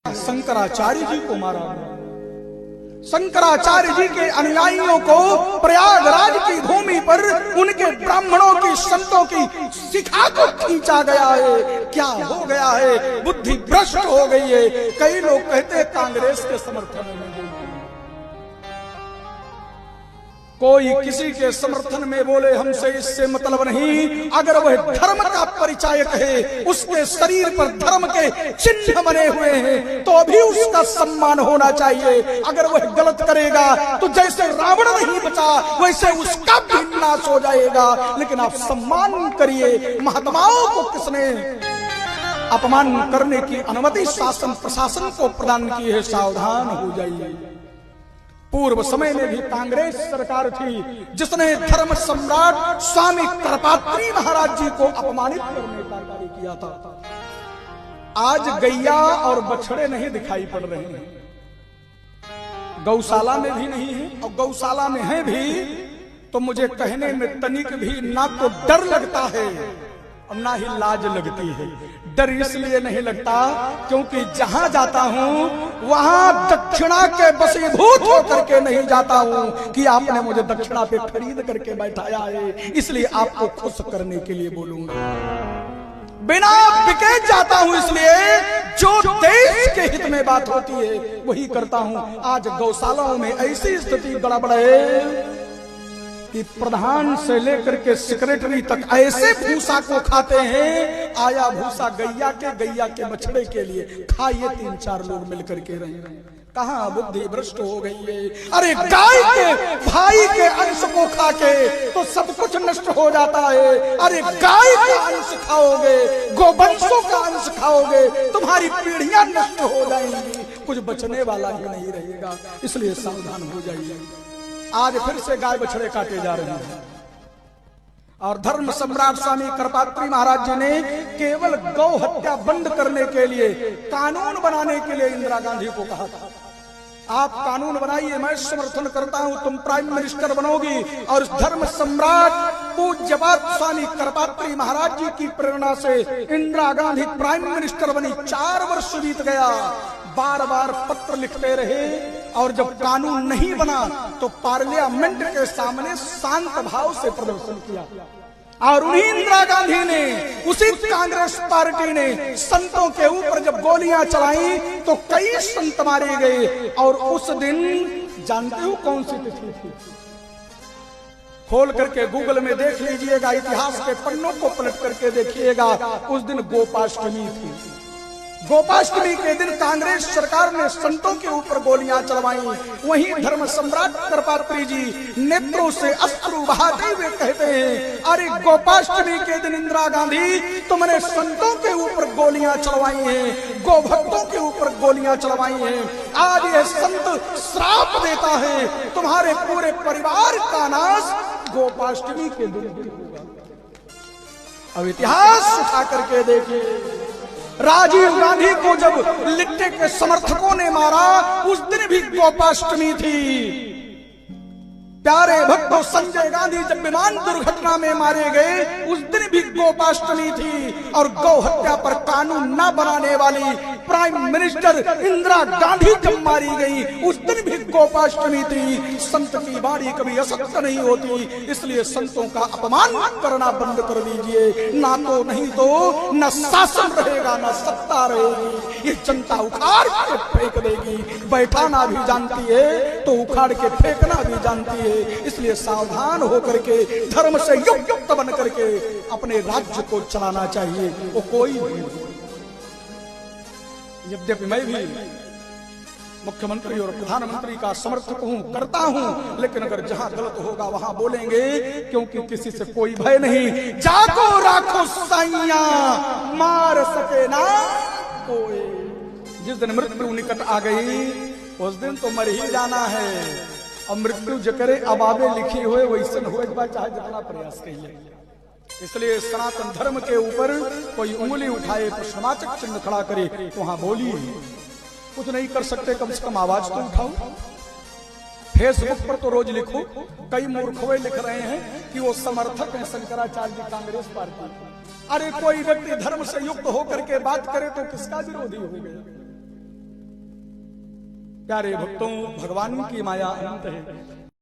शंकराचार्य जी को मारा। शंकराचार्य जी के अनुयायियों को प्रयागराज की भूमि पर उनके ब्राह्मणों की, संतों की शिखा को खींचा गया है। क्या हो गया है? बुद्धि भ्रष्ट हो गई है। कई लोग कहते हैं कांग्रेस के समर्थन में, कोई किसी के समर्थन में बोले, हमसे इससे मतलब नहीं। अगर वह धर्म का परिचायक है, उसके शरीर पर धर्म के चिन्ह बने हुए हैं, तो भी उसका सम्मान होना चाहिए। अगर वह गलत करेगा तो जैसे रावण नहीं बचा, वैसे उसका भी नाश हो जाएगा। लेकिन आप सम्मान करिए। महात्माओं को किसने अपमान करने की अनुमति शासन प्रशासन को प्रदान की है? सावधान हो जाइए। पूर्व समय में भी कांग्रेस सरकार थी जिसने धर्म सम्राट स्वामी करपात्री महाराज जी को अपमानित करने का कार्य किया था। आज गैया और बछड़े नहीं दिखाई पड़ रहे हैं, गौशाला में भी नहीं है, और गौशाला में है भी तो मुझे कहने में तनिक भी ना तो डर लगता है और ना ही लाज लगती है। डर इसलिए नहीं लगता क्योंकि जहां जाता हूं वहां दक्षिणा के बसीभूत होकर के नहीं जाता हूं कि आपने मुझे दक्षिणा पे खरीद करके बैठाया है, इसलिए आपको खुश करने के लिए बोलूंगा। बिना बिके जाता हूं, इसलिए जो देश के हित में बात होती है वही करता हूं। आज गौशालाओं में ऐसी स्थिति गड़बड़ है कि प्रधान से लेकर के सेक्रेटरी तक ऐसे भूसा को खाते हैं। आया भूसा गैया के बछड़े के लिए खाइए 3-4 लोग मिलकर के रहे। कहां बुद्धि भ्रष्ट हो गई है। अरे गाय के भाई के अंश को खा के तो सब कुछ नष्ट हो जाता है। अरे गाय का अंश खाओगे, गोवंशों का अंश खाओगे, तुम्हारी पीढ़ियां नष्ट हो जाएंगी, कुछ बचने वाला ही नहीं रहेगा। इसलिए सावधान हो जाइए। आज फिर से गाय बछड़े काटे जा रहे हैं और धर्म सम्राट स्वामी करपात्री महाराज जी ने केवल गौ हत्या बंद करने के लिए, कानून बनाने के लिए इंदिरा गांधी को कहा था, आप कानून बनाइए, मैं समर्थन करता हूं, तुम प्राइम मिनिस्टर बनोगी। और धर्म सम्राट पूज्यपाद स्वामी करपात्री महाराज जी की प्रेरणा से इंदिरा गांधी प्राइम मिनिस्टर बनी। 4 वर्ष बीत गया, बार बार पत्र लिखते रहे और जब कानून नहीं बना तो पार्लियामेंट के सामने शांत भाव से प्रदर्शन किया। और उन्हीं इंदिरा गांधी ने, उसी कांग्रेस पार्टी ने संतों के ऊपर जब गोलियां चलाई तो कई संत मारे गए। और उस दिन जानते हो कौन सी तिथि थी? खोल करके गूगल में देख लीजिएगा, इतिहास के पन्नों को पलट करके देखिएगा। उस दिन गोपाष्टमी थी। गोपाष्टमी के दिन कांग्रेस सरकार ने संतों के ऊपर गोलियां चलवाई। वहीं धर्म सम्राट करपात्री जी नेत्रों से अश्रु बहाते हुए कहते हैं, अरे गोपाष्टमी के दिन इंदिरा गांधी तुमने संतों के ऊपर गोलियां चलवाई हैं, गोभक्तों के ऊपर गोलियां चलवाई हैं। आज यह संत श्राप देता है तुम्हारे पूरे परिवार का नाश गोपाष्टमी के दिन होगा। अब इतिहास उठा करके देखिए, राजीव गांधी को जब लिट्टे के समर्थकों ने मारा उस दिन भी गोपाष्टमी थी। प्यारे भक्तों, संजय गांधी जब विमान दुर्घटना में मारे गए उस दिन भी गोपाष्टमी थी। और गौ हत्या पर कानून न बनाने वाली प्राइम मिनिस्टर इंदिरा गांधी जब मारी गई उस दिन भी गोपाष्टमी थी। संत की वाणी कभी असत्य नहीं होती, इसलिए संतों का अपमान करना बंद कर दीजिए। ना तो नहीं तो न शासन रहेगा न सत्ता रहेगी, ये जनता उखाड़ के फेंक देगी। बैठाना भी जानती है तो उखाड़ के फेंकना भी जानती है। इसलिए सावधान होकर के धर्म से युक्त बन करके अपने राज्य को चलाना चाहिए। वो कोई नहीं। यद्यपि मैं भी मुख्यमंत्री और प्रधानमंत्री का समर्थक हूं, करता हूं, लेकिन अगर जहां गलत होगा वहां बोलेंगे, क्योंकि किसी से कोई भय नहीं। जाको राखो साइया, मार सके ना कोई। जिस दिन मृत्यु निकट आ गई उस दिन तो मर ही जाना है। और मृत्यु जकरे अबाबे लिखी हुए वैसे हो, एक बार चाहे जितना प्रयास करिए। इसलिए सनातन धर्म के ऊपर कोई उंगली उठाए, प्रश्नवाचक चिन्ह खड़ा करे तो वहां बोलिए। कुछ नहीं कर सकते, कम से कम आवाज तो उठाओ। फेसबुक पर तो रोज लिखो। कई मूर्खवे लिख रहे हैं कि वो समर्थक हैं शंकराचार्य जी कांग्रेस पार्टी। अरे कोई व्यक्ति धर्म से युक्त होकर के बात करे तो किसका विरोधी हो गया? प्यारे भक्तों, भगवान की माया अनंत है।